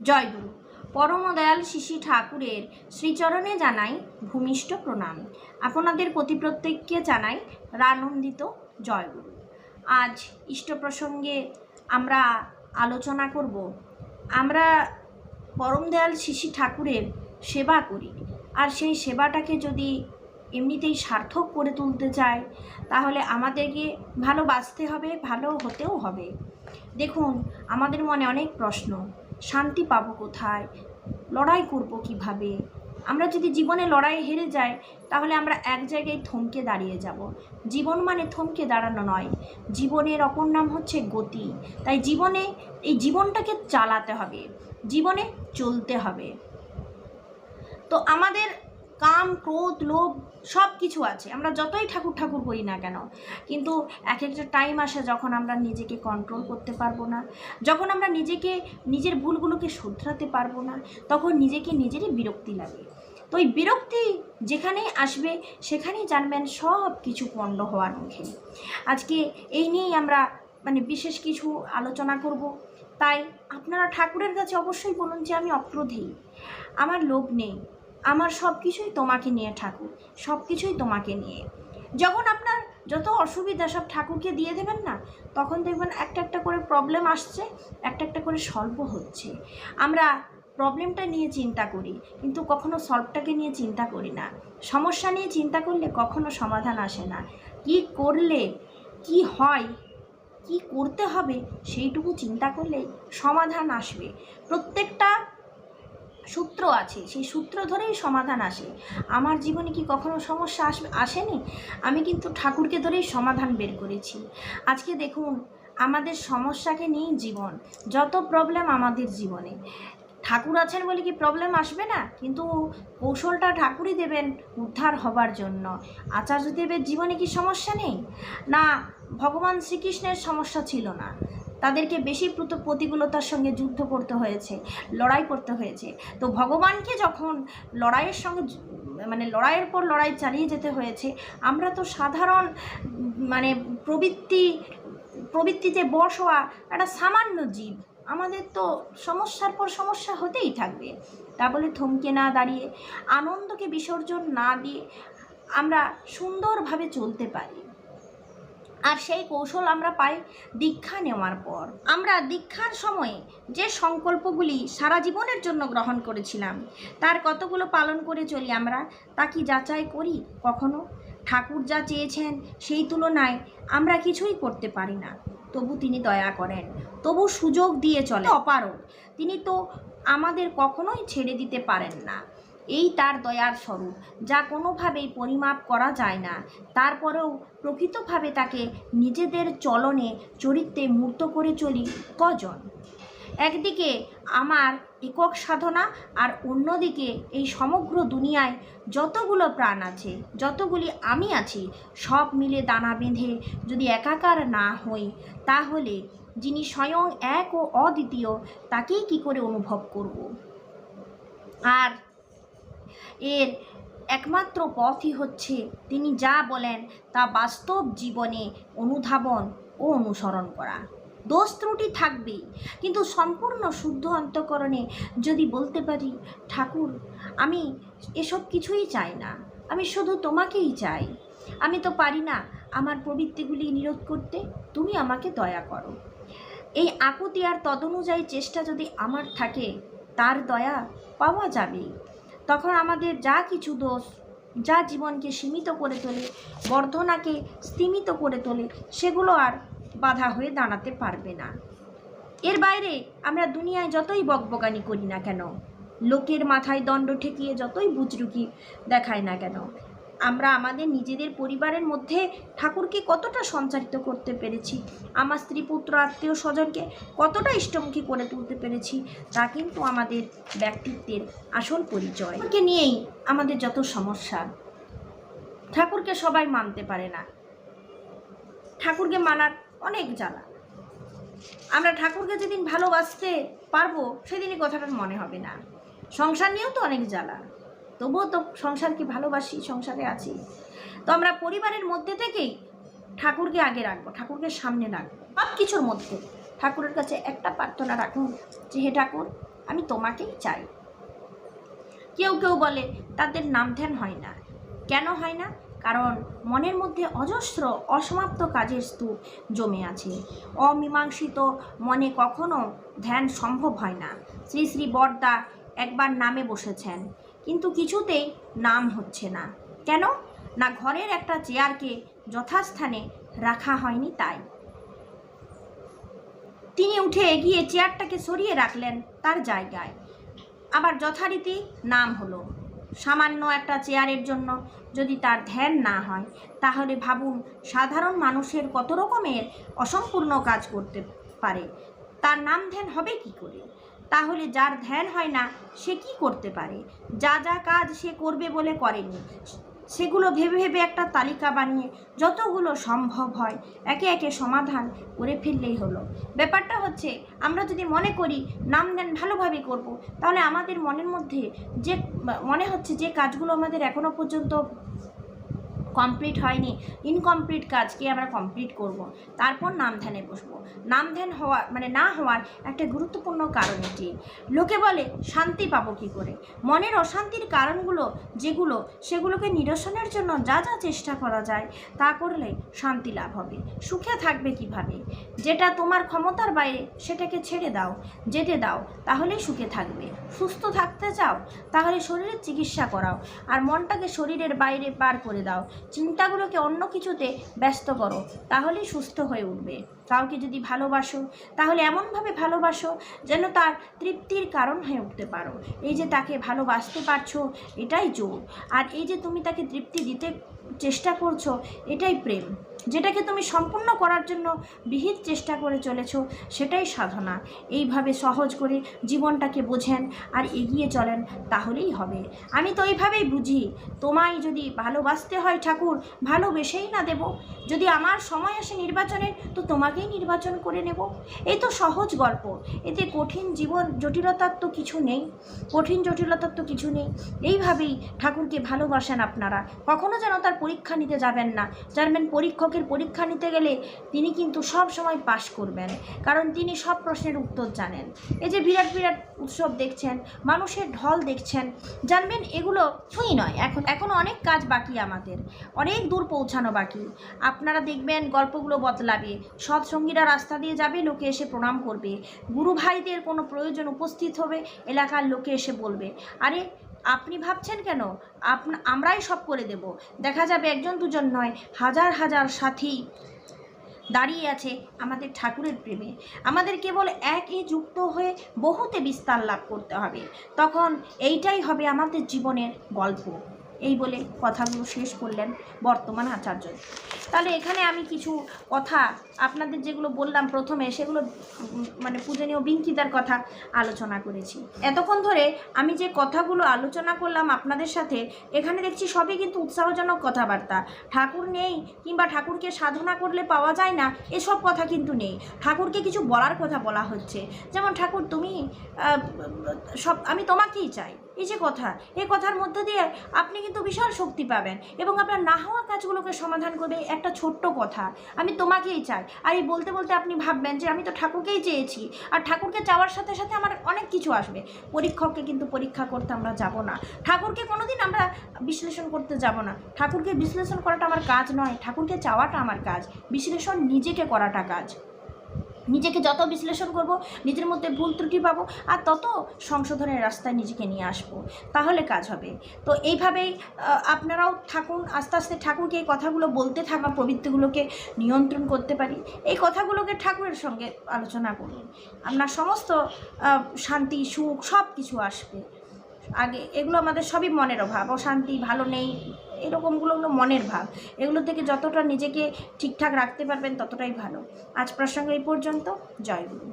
জয়গুরু। পরম দয়াল শ্রী ঠাকুরের শ্রীচরণে জানাই ভূমিষ্ঠ প্রণাম। আপনাদের প্রতি প্রত্যেককে জানাই রানন্দিত জয়গুরু। আজ ইষ্ট প্রসঙ্গে আমরা আলোচনা করব। আমরা পরম দয়াল শ্রী ঠাকুরের সেবা করি, আর সেই সেবাটাকে যদি এমনিতেই সার্থক করে তুলতে চাই, তাহলে আমাদেরকে ভালো বাঁচতে হবে, ভালো হতেও হবে। দেখুন, আমাদের মনে অনেক প্রশ্ন, শান্তি পাবো কোথায়, লড়াই করব কিভাবে। আমরা যদি জীবনে লড়াই হেরে যাই, তাহলে আমরা এক জায়গায় থমকে দাঁড়িয়ে যাব। জীবন মানে থমকে দাঁড়ানো নয়, জীবনের অপর নাম হচ্ছে গতি। তাই এই জীবনটাকে চালাতে হবে, জীবনে চলতে হবে। তো আমাদের কাম, ক্রোধ, লোভ সব কিছু আছে, আমরা যতই ঠাকুর ঠাকুর করি না কেন, কিন্তু এক একটা টাইম আসে যখন আমরা নিজেকে কন্ট্রোল করতে পারবো না, যখন আমরা নিজের ভুলগুলোকে শুধরাতে পারবো না, তখন নিজেরই বিরক্তি লাগে। তো এই বিরক্তি যেখানেই আসবে সেখানেই জানবেন সব কিছু পণ্ড হওয়ার মুখে। আজকে এই নিয়েই আমরা বিশেষ কিছু আলোচনা করব। তাই আপনারা ঠাকুরের কাছে অবশ্যই বলুন যে আমি অক্রোধী, আমার লোভ নেই, আমার সব কিছুই তোমাকে নিয়ে ঠাকুর, সব কিছুই তোমাকে নিয়ে। যখন আপনার যত অসুবিধা সব ঠাকুরকে দিয়ে দেবেন না, তখন দেখবেন একটা একটা করে প্রবলেম আসছে, একটা একটা করে সলভ হচ্ছে। আমরা প্রবলেমটা নিয়ে চিন্তা করি, কিন্তু কখনো সলভটাকে নিয়ে চিন্তা করি না। সমস্যা নিয়ে চিন্তা করলে কখনো সমাধান আসে না। কি করলে কি হয়, কি করতে হবে, সেইটুকু চিন্তা করলে সমাধান আসবে। প্রত্যেকটা সূত্র আছে, সেই সূত্র ধরেই সমাধান আসে। আমার জীবনে কি কখনো সমস্যা আসেনি? আমি কিন্তু ঠাকুরকে ধরেই সমাধান বের করেছি। আজকে দেখুন, আমাদের সমস্যাকে নিয়েই জীবন, যত প্রবলেম আমাদের জীবনে। ঠাকুর আছেন বলে কি প্রবলেম আসবে না? কিন্তু কৌশলটা ঠাকুরই দেবেন উদ্ধার হবার জন্য। আচার্যদেবের জীবনে কি সমস্যা নেই? না, ভগবান শ্রীকৃষ্ণের সমস্যা ছিল না, তাদেরকে বেশি প্রতিকূলতার সঙ্গে যুদ্ধ করতে হয়েছে, লড়াই করতে হয়েছে। তো ভগবানকে যখন লড়াইয়ের সঙ্গে লড়াইয়ের পর লড়াই চালিয়ে যেতে হয়েছে, আমরা তো সাধারণ প্রবৃত্তিতে বশ হওয়া একটা সামান্য জীব, আমাদের তো সমস্যার পর সমস্যা হতেই থাকবে। তা বলে থমকে না দাঁড়িয়ে, আনন্দকে বিসর্জন না দিয়ে আমরা সুন্দরভাবে চলতে পারি। আর সেই কৌশল আমরা পাই দীক্ষা নেওয়ার পর। আমরা দীক্ষার সময়ে যে সংকল্পগুলি সারা জীবনের জন্য গ্রহণ করেছিলাম, তার কতগুলো পালন করে চলি আমরা, তা কি যাচাই করি কখনো? ঠাকুর যা চেয়েছেন সেই তুলনায় আমরা কিছুই করতে পারি না, তবু তিনি দয়া করেন, তবু সুযোগ দিয়ে চলে অপারগ। তিনি তো আমাদের কখনোই ছেড়ে দিতে পারেন না। এই তার দয়ার স্বরূপ, যা কোনোভাবেই পরিমাপ করা যায় না। তারপরেও প্রকৃতভাবে তাকে নিজেদের চলনে চরিত্রে মূর্ত করে চলি কজন? একদিকে আমার একক সাধনা, আর অন্যদিকে এই সমগ্র দুনিয়ায় যতগুলো প্রাণ আছে, যতগুলি আমি আছি, সব মিলে দানা বেঁধে যদি একাকার না হই, তাহলে যিনি স্বয়ং এক ও অদ্বিতীয়, তাকেই কি করে অনুভব করব? আর এর একমাত্র পথই হচ্ছে তিনি যা বলেন তা বাস্তব জীবনে অনুধাবন ও অনুসরণ করা। দোষ ত্রুটি থাকবেই, কিন্তু সম্পূর্ণ শুদ্ধ অন্তঃকরণে যদি বলতে পারি, ঠাকুর আমি এসব কিছুই চাই না, আমি শুধু তোমাকেই চাই, আমি তো পারি না আমার প্রবৃত্তিগুলি নিরোধ করতে, তুমি আমাকে দয়া করো। এই আকুতি আর তদনুযায়ী চেষ্টা যদি আমার থাকে, তার দয়া পাওয়া যাবেই। তখন আমাদের যা কিছু দোষ, যা জীবনকে সীমিত করে তোলে, বর্ধনাকে স্তিমিত করে তোলে, সেগুলো আর বাধা হয়ে দাঁড়াতে পারবে না। এর বাইরে আমরা দুনিয়ায় যতই বকবকানি করি না কেন, লোকের মাথায় দণ্ড ঠেকিয়ে যতই বুজরুকি দেখায় না কেন, আমরা আমাদের নিজেদের পরিবারের মধ্যে ঠাকুরকে কতটা সঞ্চারিত করতে পেরেছি, আমার স্ত্রী, পুত্র, আত্মীয় স্বজনকে কতটা ইষ্টমুখী করে তুলতে পেরেছি, তা কিন্তু আমাদের ব্যক্তিত্বের আসল পরিচয়। কে নিয়েই আমাদের যত সমস্যা। ঠাকুরকে সবাই মানতে পারে না, ঠাকুরকে মানার অনেক জ্বালা। আমরা ঠাকুরকে যেদিন ভালোবাসতে পারবো, সেদিনই কথাটার মনে হবে না। সংসার নিয়েও তো অনেক জ্বালা, তবুও তো সংসারকে ভালোবাসি, সংসারে আছি। তো আমরা পরিবারের মধ্যে থেকেই ঠাকুরকে আগে রাখবো, ঠাকুরকে সামনে রাখবো। সব কিছুর মধ্যে ঠাকুরের কাছে একটা প্রার্থনা রাখুন যে, হে ঠাকুর, আমি তোমাকেই চাই। কেউ কেউ বলে তাদের নাম ধ্যান হয় না। কেন হয় না? কারণ মনের মধ্যে অজস্র অসমাপ্ত কাজের স্তূপ জমে আছে। অমীমাংসিত মনে কখনো ধ্যান সম্ভব হয় না। শ্রী শ্রী বড়দা একবার নামে বসেছেন, কিন্তু কিছুতেই নাম হচ্ছে না। কেন না? ঘরের একটা চেয়ারকে যথাস্থানে রাখা হয়নি, তাই। তিনি উঠে এগিয়ে চেয়ারটাকে সরিয়ে রাখলেন তার জায়গায়, আবার যথারীতি নাম হলো। সামান্য একটা চেয়ারের জন্য যদি তার ধ্যান না হয়, তাহলে ভাবুন সাধারণ মানুষের কত রকমের অসম্পূর্ণ কাজ করতে পারে, তার নাম ধ্যান হবে কি করে? তাহলে যার ধ্যান হয় না সে কি করতে পারে? যা যা কাজ সে করবে বলে করেনি, সেগুলো ভেবে ভেবে একটা তালিকা বানিয়ে যতগুলো সম্ভব হয় একে একে সমাধান করে ফেললেই হলো। ব্যাপারটা হচ্ছে, আমরা যদি মনে করি নাম ধ্যান ভালোভাবে করব, তাহলে আমাদের মনের মধ্যে যে মনে হচ্ছে যে কাজগুলো আমাদের এখনো পর্যন্ত কমপ্লিট হয়নি, ইনকমপ্লিট কাজকে আমরা কমপ্লিট করব, তারপর নাম ধ্যানে বসবো। নাম ধ্যান হওয়া মানে না হওয়ার একটা গুরুত্বপূর্ণ কারণ এটি। লোকে বলে শান্তি পাবো কী করে? মনের অশান্তির কারণগুলো যেগুলো, সেগুলোকে নিরসনের জন্য যা যা চেষ্টা করা যায় তা করলে শান্তি লাভ হবে। সুখে থাকবে কিভাবে? যেটা তোমার ক্ষমতার বাইরে সেটাকে ছেড়ে দাও, যেতে দাও, তাহলেই সুখে থাকবে। সুস্থ থাকতে চাও, তাহলে শরীরের চিকিৎসা করাও, আর মনটাকে শরীরের বাইরে পার করে দাও। চিন্তাগুলোকে অন্য কিছুতে ব্যস্ত করো, তাহলেই সুস্থ হয়ে উঠবে। কাউকে যদি ভালোবাসো, তাহলে এমনভাবে ভালোবাসো যেন তার তৃপ্তির কারণ হয়ে উঠতে পারো। এই যে তাকে ভালোবাসতে পারছো, এটাই জোর। আর এই যে তুমি তাকে তৃপ্তি দিতে চেষ্টা করছো, এটাই প্রেম। যেটাকে তুমি সম্পূর্ণ করার জন্য বিহিত চেষ্টা করে চলেছো, সেটাই সাধনা। এইভাবে সহজ করে জীবনটাকে বোঝেন আর এগিয়ে চলেন, তাহলেই হবে। আমি তো এইভাবেই বুঝি, তোমায় যদি ভালোবাসতে হয় ঠাকুর, ভালোবেসেই না দেব। যদি আমার সময় আসে নির্বাচনের, তো তোমাকেই নির্বাচন করে নেব। এই তো সহজ গল্প, এতে কঠিন জীবন জটিলতার তো কিছু নেই, কঠিন জটিলতার তো কিছু নেই। এইভাবেই ঠাকুরকে ভালোবাসেন আপনারা। কখনো যেন তার পরীক্ষা নিতে যাবেন না। জানবেন, পরীক্ষকের পরীক্ষা নিতে গেলে তিনি কিন্তু সব সময় পাশ করবেন, কারণ তিনি সব প্রশ্নের উত্তর জানেন। এই যে বিরাট বিরাট উৎসব দেখছেন, মানুষের ঢল দেখছেন, জানবেন এগুলো কিছুই নয়। এখনো অনেক কাজ বাকি, আমাদের অনেক দূর পৌঁছানো বাকি। আপনারা দেখবেন গল্পগুলো বদলাবে। সৎসঙ্গীরা রাস্তা দিয়ে যাবে, লোকে এসে প্রণাম করবে। গুরু ভাইদের কোনো প্রয়োজন উপস্থিত হবে, এলাকার লোকে এসে বলবে, আরে আপনি ভাবছেন কেন, আমরাই সব করে দেব। দেখা যাবে একজন দুজন নয়, হাজার হাজার সাথী দাঁড়িয়ে আছে আমাদের ঠাকুরের প্রেমে। আমাদের কেবল একই যুক্ত হয়ে বহুতে বিস্তার লাভ করতে হবে। তখন এইটাই হবে আমাদের জীবনের গল্প। এই বলে কথাগুলো শেষ করলেন বর্তমান আচার্য। তাহলে এখানে আমি কিছু কথা আপনাদের যেগুলো বললাম প্রথমে, সেগুলো মানে পূজনীয় বিঙ্কিতার কথা আলোচনা করেছি। এতক্ষণ ধরে আমি যে কথাগুলো আলোচনা করলাম আপনাদের সাথে, এখানে দেখছি সবই কিন্তু উৎসাহজনক কথাবার্তা। ঠাকুর নেই কিংবা ঠাকুরকে সাধনা করলে পাওয়া যায় না, এসব কথা কিন্তু নেই। ঠাকুরকে কিছু বলার কথা বলা হচ্ছে, যেমন ঠাকুর তুমি সব, আমি তোমাকেই চাই। এই যে কথা, এই কথার মধ্যে দিয়ে আপনি কিন্তু বিশাল শক্তি পাবেন এবং আপনার না হওয়া কাজগুলোকে সমাধান করবে একটা ছোট্ট কথা, আমি তোমাকেই চাই। আর এই বলতে বলতে আপনি ভাববেন যে আমি তো ঠাকুরকেই চেয়েছি, আর ঠাকুরকে চাওয়ার সাথে সাথে আমার অনেক কিছু আসবে। পরীক্ষককে কিন্তু পরীক্ষা করতে আমরা যাব না, ঠাকুরকে কোনোদিন আমরা বিশ্লেষণ করতে যাব না। ঠাকুরকে বিশ্লেষণ করাটা আমার কাজ নয়, ঠাকুরকে চাওয়াটা আমার কাজ। বিশ্লেষণ নিজেকে করাটা কাজ। নিজেকে যত বিশ্লেষণ করব, নিজের মধ্যে ভুল ত্রুটি পাবো, আর তত সংশোধনের রাস্তায় নিজেকে নিয়ে আসবো, তাহলে কাজ হবে। তো এইভাবেই আপনারাও থাকুন। আস্তে আস্তে ঠাকুরকে এই কথাগুলো বলতে থাকা, প্রবৃত্তিগুলোকে নিয়ন্ত্রণ করতে পারি। এই কথাগুলোকে ঠাকুরের সঙ্গে আলোচনা করুন, আপনার সমস্ত শান্তি সুখ সব কিছু আসবে। আগে এগুলো আমাদের সবই মনের অভাব, অশান্তি, ভালো নেই, এরকমগুলো হলো মনের ভাব। এগুলো থেকে যতটা নিজেকে ঠিকঠাক রাখতে পারবেন ততটাই ভালো। আজ প্রসঙ্গ এই পর্যন্ত। জয় গুরু।